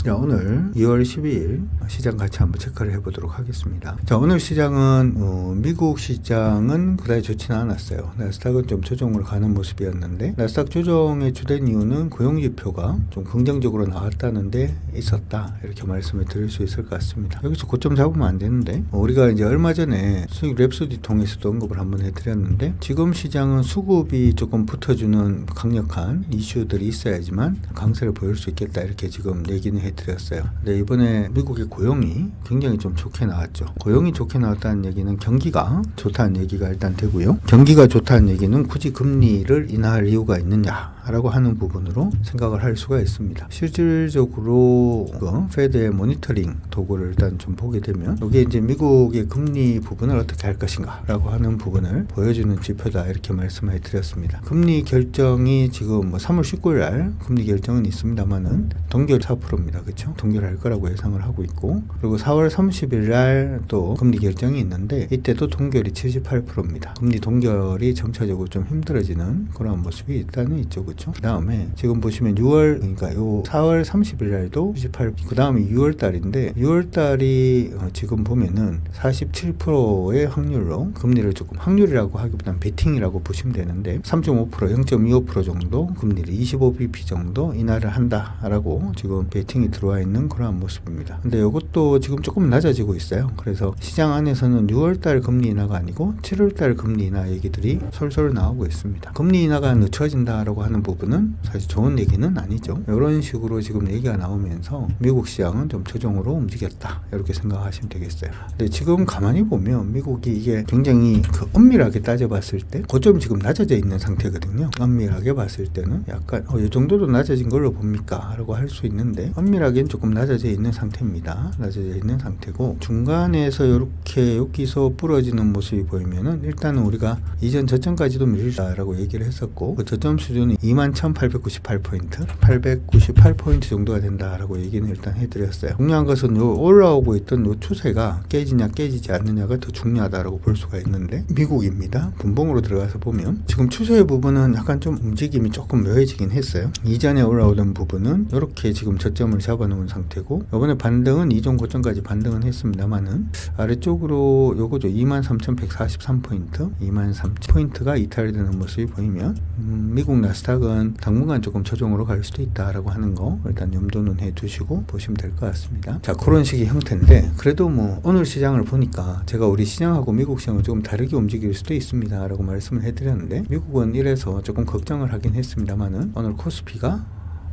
자, 오늘 2월 12일 시장 같이 한번 체크를 해보도록 하겠습니다. 자, 오늘 시장은 미국 시장은 그다지 좋지는 않았어요. 나스닥은 좀 조정으로 가는 모습이었는데, 나스닥 조정의 주된 이유는 고용지표가 좀 긍정적으로 나왔다는 데 있었다, 이렇게 말씀을 드릴 수 있을 것 같습니다. 여기서 고점 잡으면 안 되는데, 우리가 이제 얼마 전에 수익 랩소디 통해서도 언급을 한번 해드렸는데, 지금 시장은 수급이 조금 붙어주는 강력한 이슈들이 있어야지만 강세를 보일 수 있겠다, 이렇게 지금 얘기는 해드렸어요. 근데 이번에 미국의 고용이 굉장히 좀 좋게 나왔죠. 고용이 좋게 나왔다는 얘기는 경기가 좋다는 얘기가 일단 되고요. 경기가 좋다는 얘기는 굳이 금리를 인하할 이유가 있느냐 라고 하는 부분으로 생각을 할 수가 있습니다. 실질적으로 페드의 모니터링 도구를 일단 좀 보게 되면, 이게 이제 미국의 금리 부분을 어떻게 할 것인가 라고 하는 부분을 보여주는 지표다, 이렇게 말씀을 해드렸습니다. 금리 결정이 지금 3월 19일 날 금리 결정은 있습니다만은 동결 4%입니다. 그렇죠? 동결할 거라고 예상을 하고 있고, 그리고 4월 30일 날 또 금리 결정이 있는데 이때도 동결이 78%입니다. 금리 동결이 점차적으로 좀 힘들어지는 그런 모습이 일단은 있죠. 그렇죠? 그 다음에 지금 보시면 6월, 그러니까 요 4월 30일 날도 98, 그 다음에 6월 달인데 6월 달이 지금 보면은 47%의 확률로 금리를 조금, 확률이라고 하기보다는 베팅이라고 보시면 되는데 3.5%, 0.25% 정도 금리를 25bp 정도 인하를 한다라고 지금 베팅이 들어와 있는 그런 모습입니다. 근데 이것도 지금 조금 낮아지고 있어요. 그래서 시장 안에서는 6월 달 금리 인하가 아니고 7월 달 금리 인하 얘기들이 솔솔 나오고 있습니다. 금리 인하가 늦춰진다라고 하는 부분은 사실 좋은 얘기는 아니죠. 이런 식으로 지금 얘기가 나오면서 미국 시장은 좀 조정으로 움직였다, 이렇게 생각하시면 되겠어요. 근데 지금 가만히 보면 미국이 이게 굉장히 엄밀하게 따져봤을 때 고점이 지금 낮아져 있는 상태거든요. 엄밀하게 봤을 때는 약간 이 정도도 낮아진 걸로 봅니까? 라고 할 수 있는데, 엄밀하게는 조금 낮아져 있는 상태입니다. 낮아져 있는 상태고, 중간에서 이렇게 여기서 부러지는 모습이 보이면은 일단은 우리가 이전 저점까지도 밀리다라고 얘기를 했었고, 그 저점 수준이 21,898포인트 898포인트 정도가 된다라고 얘기는 일단 해드렸어요. 중요한 것은 요 올라오고 있던 요 추세가 깨지냐 깨지지 않느냐가 더 중요하다라고 볼 수가 있는데, 미국입니다. 분봉으로 들어가서 보면 지금 추세의 부분은 약간 좀 움직임이 조금 묘해지긴 했어요. 이전에 올라오던 부분은 이렇게 지금 저점을 잡아놓은 상태고, 이번에 반등은 이전 고점까지 반등은 했습니다만은 아래쪽으로 요거죠. 23,143포인트 23,000포인트가 이탈되는 모습이 보이면 미국 나스닥은 당분간 조금 조정으로 갈 수도 있다라고 하는 거 일단 염두는 해두시고 보시면 될 것 같습니다. 자, 그런 식의 형태인데, 그래도 오늘 시장을 보니까 제가 우리 시장하고 미국 시장을 조금 다르게 움직일 수도 있습니다 라고 말씀을 해드렸는데, 미국은 이래서 조금 걱정을 하긴 했습니다만은 오늘 코스피가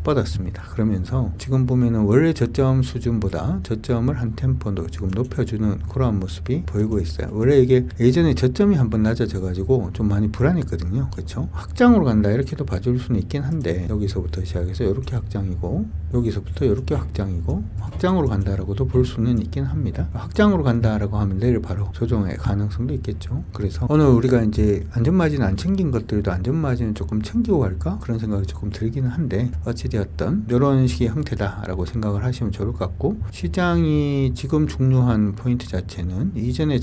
뻗었습니다. 그러면서 지금 보면은 원래 저점 수준보다 저점을 한 템포도 지금 높여주는 그러한 모습이 보이고 있어요. 원래 이게 예전에 저점이 한번 낮아져 가지고 좀 많이 불안했거든요. 그렇죠? 확장으로 간다 이렇게도 봐줄 수는 있긴 한데, 여기서부터 시작해서 이렇게 확장이고, 여기서부터 이렇게 확장이고, 확장으로 간다라고도 볼 수는 있긴 합니다. 확장으로 간다라고 하면 내일 바로 조정의 가능성도 있겠죠. 그래서 오늘 우리가 이제 안전마진 안 챙긴 것들도 안전마진을 조금 챙기고 갈까, 그런 생각이 조금 들기는 한데, 어찌되었던 이런 식의 형태다라고 생각을 하시면 좋을 것 같고, 시장이 지금 중요한 포인트 자체는 이전에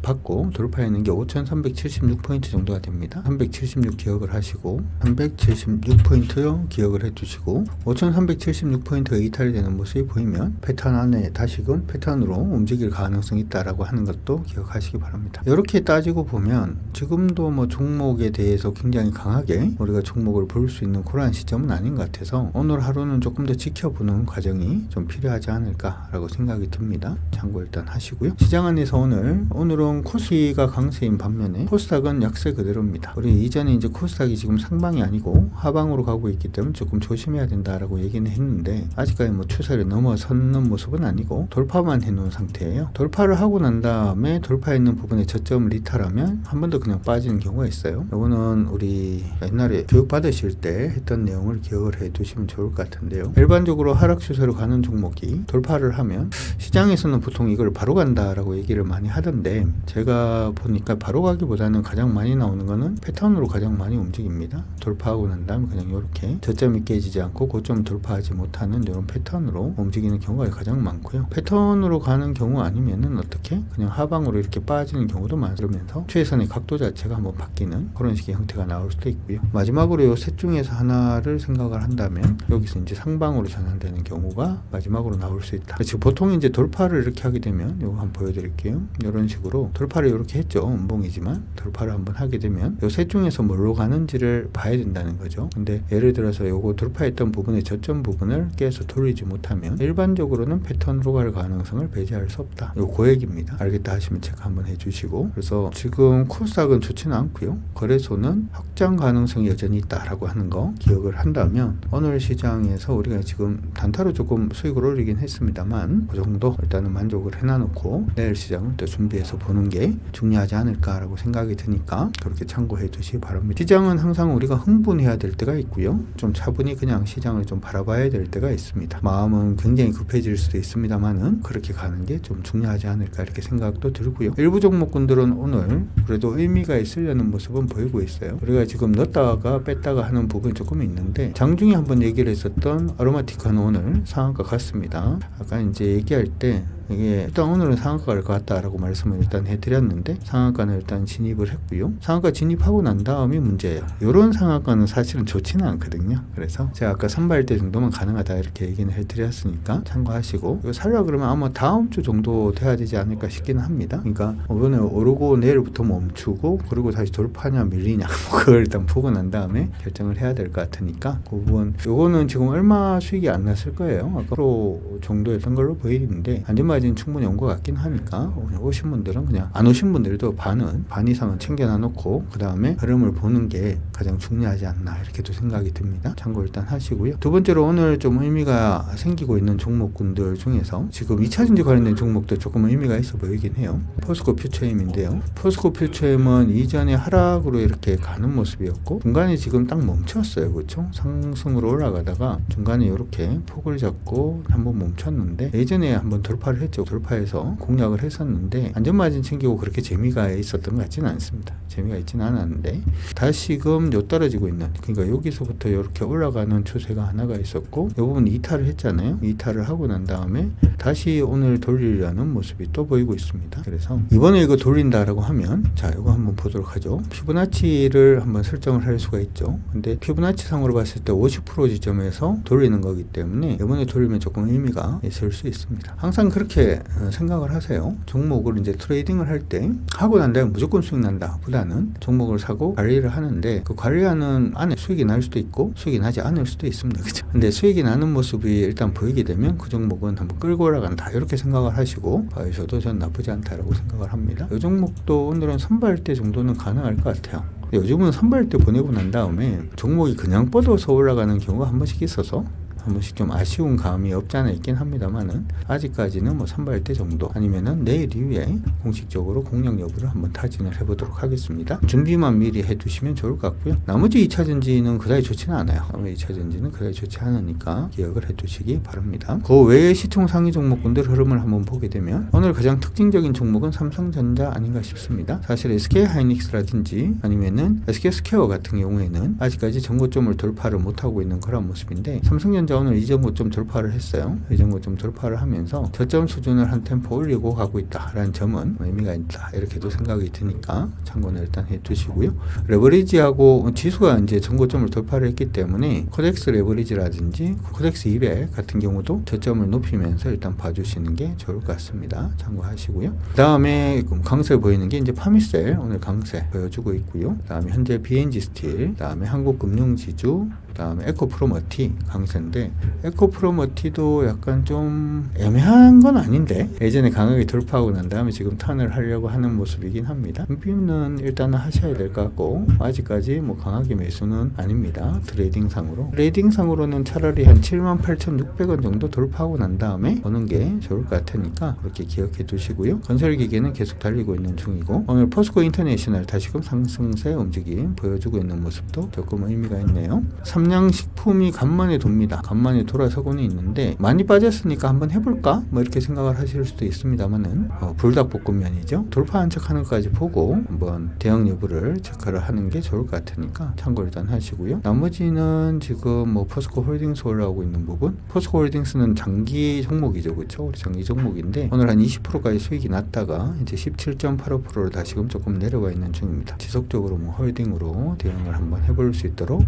받고 돌파했는 게 5,376포인트 정도가 됩니다. 376 기억을 하시고, 376포인트요 기억을 해두시고, 5,376포인트가 이탈이 되는 모습이 보이면 패턴 안에 다시금 패턴으로 움직일 가능성이 있다라고 하는 것도 기억하시기 바랍니다. 이렇게 따지고 보면 지금도 종목에 대해서 굉장히 강하게 우리가 종목을 볼 수 있는 그러한 시점은 아닌 것 같아서, 오늘 하루는 조금 더 지켜보는 과정이 좀 필요하지 않을까라고 생각이 듭니다. 참고 일단 하시고요. 시장 안에서 오늘은 코스피가 강세인 반면에 코스닥은 약세 그대로입니다. 우리 이전에 이제 코스닥이 지금 상방이 아니고 하방으로 가고 있기 때문에 조금 조심해야 된다라고 얘기는 했는데, 아직까지 추세를 넘어서는 모습은 아니고 돌파만 해놓은 상태예요. 돌파를 하고 난 다음에 돌파했는 부분에 저점을 이탈하면 한 번 더 그냥 빠지는 경우가 있어요. 이거는 우리 옛날에 교육 받으실 때 했던 내용을 기억을 해 두시면 좋을 것 같은데요. 일반적으로 하락 추세로 가는 종목이 돌파를 하면 시장에서는 보통 이걸 바로 간다라고 얘기를 많이 하던데, 제가 보니까 바로 가기보다는 가장 많이 나오는 거는 패턴으로 가장 많이 움직입니다. 돌파하고 난 다음에 그냥 이렇게 저점이 깨지지 않고 고점 돌파하지 못하는 이런 패턴으로 움직이는 경우가 가장 많고요. 패턴으로 가는 경우 아니면은 어떻게 그냥 하방으로 이렇게 빠지는 경우도 많으면서 최선의 각도 자체가 한번 바뀌는 그런 식의 형태가 나올 수도 있고요. 마지막으로 이 셋 중에서 하나를 생각을 생각을 한다면 여기서 이제 상방으로 전환되는 경우가 마지막으로 나올 수 있다. 지금 보통 이제 돌파를 이렇게 하게 되면 이거 한번 보여드릴게요. 이런 식으로 돌파를 이렇게 했죠. 음봉이지만 돌파를 한번 하게 되면 이 셋 중에서 뭘로 가는지를 봐야 된다는 거죠. 근데 예를 들어서 요거 돌파했던 부분의 저점 부분을 깨서 돌리지 못하면 일반적으로는 패턴으로 갈 가능성을 배제할 수 없다. 요 고액입니다. 알겠다 하시면 체크 한번 해주시고, 그래서 지금 코스닥은 좋지는 않고요. 거래소는 확장 가능성이 여전히 있다라고 하는 거 기억을 한다면 오늘 시장에서 우리가 지금 단타로 조금 수익을 올리긴 했습니다만 그 정도 일단은 만족을 해놔놓고 내일 시장을 또 준비해서 보는 게 중요하지 않을까라고 생각이 드니까 그렇게 참고해 두시기 바랍니다. 시장은 항상 우리가 흥분해야 될 때가 있고요. 좀 차분히 그냥 시장을 좀 바라봐야 될 때가 있습니다. 마음은 굉장히 급해질 수도 있습니다만은 그렇게 가는 게 좀 중요하지 않을까 이렇게 생각도 들고요. 일부 종목군들은 오늘 그래도 의미가 있으려는 모습은 보이고 있어요. 우리가 지금 넣었다가 뺐다가 하는 부분이 조금 있는데 장중에 한번 얘기를 했었던 아로마티카는 오늘 상한가 갔습니다. 아까 이제 얘기할 때 이게 일단 오늘은 상한가 갈 것 같다라고 말씀을 일단 해드렸는데 상한가는 일단 진입을 했고요. 상한가 진입하고 난 다음이 문제예요. 이런 상한가는 사실은 좋지는 않거든요. 그래서 제가 아까 선발대 정도만 가능하다 이렇게 얘기는 해드렸으니까 참고하시고, 이거 살려 그러면 아마 다음 주 정도 돼야 되지 않을까 싶기는 합니다. 그러니까 이번에 오르고 내일부터 멈추고 그리고 다시 돌파냐 밀리냐 그걸 일단 보고 난 다음에 결정을 해야 될 것 같으니까 그 부분, 요거는 지금 얼마 수익이 안 났을 거예요. 아까 프로 정도였던 걸로 보이는데 안전마진 충분히 온 것 같긴 하니까 오신 분들은 그냥, 안 오신 분들도 반 이상은 챙겨놔 놓고 그 다음에 흐름을 보는 게 가장 중요하지 않나 이렇게도 생각이 듭니다. 참고 일단 하시고요. 두 번째로 오늘 좀 의미가 생기고 있는 종목군들 중에서 지금 2차전지 관련된 종목도 조금 의미가 있어 보이긴 해요. 포스코 퓨처엠인데요. 포스코 퓨처엠은 이전에 하락으로 이렇게 가는 모습이었고 중간에 지금 딱 멈췄어요. 그렇죠? 상승으로 올라가다가 중간에 이렇게 폭을 잡고 한번 멈췄는데 예전에 한번 돌파를 했죠. 돌파해서 공략을 했었는데 안전마진 챙기고 그렇게 재미가 있었던 것 같지는 않습니다. 재미가 있지는 않았는데 다시금 요 떨어지고 있는, 그러니까 여기서부터 이렇게 올라가는 추세가 하나가 있었고 이 부분 이탈을 했잖아요. 이탈을 하고 난 다음에 다시 오늘 돌리려는 모습이 또 보이고 있습니다. 그래서 이번에 이거 돌린다라고 하면, 자 이거 한번 보도록 하죠. 피보나치를 한번 설정을 할 수가 있죠. 근데 피보나치 상으로 봤을 때 50% 지점에서 돌리는 거기 때문에 이번에 돌리면 조금 의미가 있을 수 있습니다. 항상 그렇게 생각을 하세요. 종목을 이제 트레이딩을 할 때 하고 난 다음에 무조건 수익 난다 보다는 종목을 사고 관리를 하는데 그 관리하는 안에 수익이 날 수도 있고 수익이 나지 않을 수도 있습니다. 그죠? 근데 수익이 나는 모습이 일단 보이게 되면 그 종목은 한번 끌고 올라간다 이렇게 생각을 하시고 봐주셔도 전 나쁘지 않다라고 생각을 합니다. 이 종목도 오늘은 선발대 정도는 가능할 것 같아요. 요즘은 선발대 보내고 난 다음에 종목이 그냥 뻗어서 올라가는 경우가 한 번씩 있어서 한 번씩 좀 아쉬운 감이 없지 않아 있긴 합니다만은 아직까지는 뭐 선발대 정도 아니면은 내일 이후에 공식적으로 공략 여부를 한번 타진을 해보도록 하겠습니다. 준비만 미리 해두시면 좋을 것 같고요. 나머지 2차전지는 그다지 좋지는 않아요. 나머지 2차전지는 그다지 좋지 않으니까 기억을 해두시기 바랍니다. 그 외에 시총 상위 종목군들 흐름을 한번 보게 되면 오늘 가장 특징적인 종목은 삼성전자 아닌가 싶습니다. 사실 SK 하이닉스라든지 아니면은 SK 스퀘어 같은 경우에는 아직까지 전고점을 돌파를 못하고 있는 그런 모습인데 삼성전자 오늘 이전 고점 돌파를 했어요. 이전 고점 돌파를 하면서 저점 수준을 한 템포 올리고 가고 있다라는 점은 의미가 있다 이렇게도 생각이 드니까 참고는 일단 해두시고요. 레버리지하고 지수가 이제 전고점을 돌파를 했기 때문에 코덱스 레버리지라든지 코덱스 200 같은 경우도 저점을 높이면서 일단 봐주시는 게 좋을 것 같습니다. 참고하시고요. 그 다음에 강세 보이는 게 이제 파미셀 오늘 강세 보여주고 있고요. 그 다음에 현재 BNG 스틸, 그 다음에 한국금융지주, 그 다음에 에코프로머티 강세인데 에코프로머티도 약간 좀 애매한 건 아닌데 예전에 강하게 돌파하고 난 다음에 지금 턴을 하려고 하는 모습이긴 합니다. 준비는 일단은 하셔야 될 것 같고 아직까지 뭐 강하게 매수는 아닙니다. 트레이딩상으로는 차라리 한 78,600원 정도 돌파하고 난 다음에 보는 게 좋을 것 같으니까 그렇게 기억해 두시고요. 건설기계는 계속 달리고 있는 중이고 오늘 포스코 인터내셔널 다시금 상승세 움직임 보여주고 있는 모습도 조금 의미가 있네요. 삼양식품이 간만에 돕니다. 간만에 돌아서고는 있는데 많이 빠졌으니까 한번 해볼까? 뭐 이렇게 생각을 하실 수도 있습니다만은 불닭볶음면이죠. 돌파한 척 하는 것까지 보고 한번 대응 여부를 체크를 하는 게 좋을 것 같으니까 참고 일단 하시고요. 나머지는 지금 뭐 포스코 홀딩스 올라오고 있는 부분, 포스코 홀딩스는 장기 종목이죠. 그렇죠? 우리 장기 종목인데 오늘 한 20%까지 수익이 났다가 이제 17.85%로 다시금 조금 내려가 있는 중입니다. 지속적으로 뭐 홀딩으로 대응을 한번 해볼 수 있도록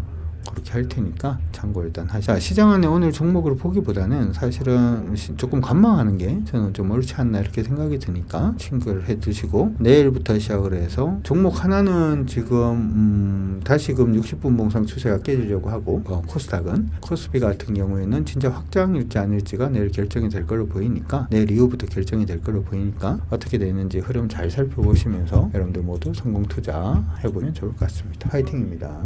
그렇게 할 테니까 참고 일단 하시죠. 시장 안에 오늘 종목을 보기보다는 사실은 조금 관망하는 게 저는 좀 옳지 않나 이렇게 생각이 드니까 친구를 해 두시고, 내일부터 시작을 해서 종목 하나는 지금 다시금 60분 봉상 추세가 깨지려고 하고, 코스닥은, 코스피 같은 경우에는 진짜 확장일지 아닐지가 내일 결정이 될 걸로 보이니까, 내일 이후부터 결정이 될 걸로 보이니까 어떻게 되는지 흐름 잘 살펴보시면서 여러분들 모두 성공 투자 해보면 좋을 것 같습니다. 화이팅입니다.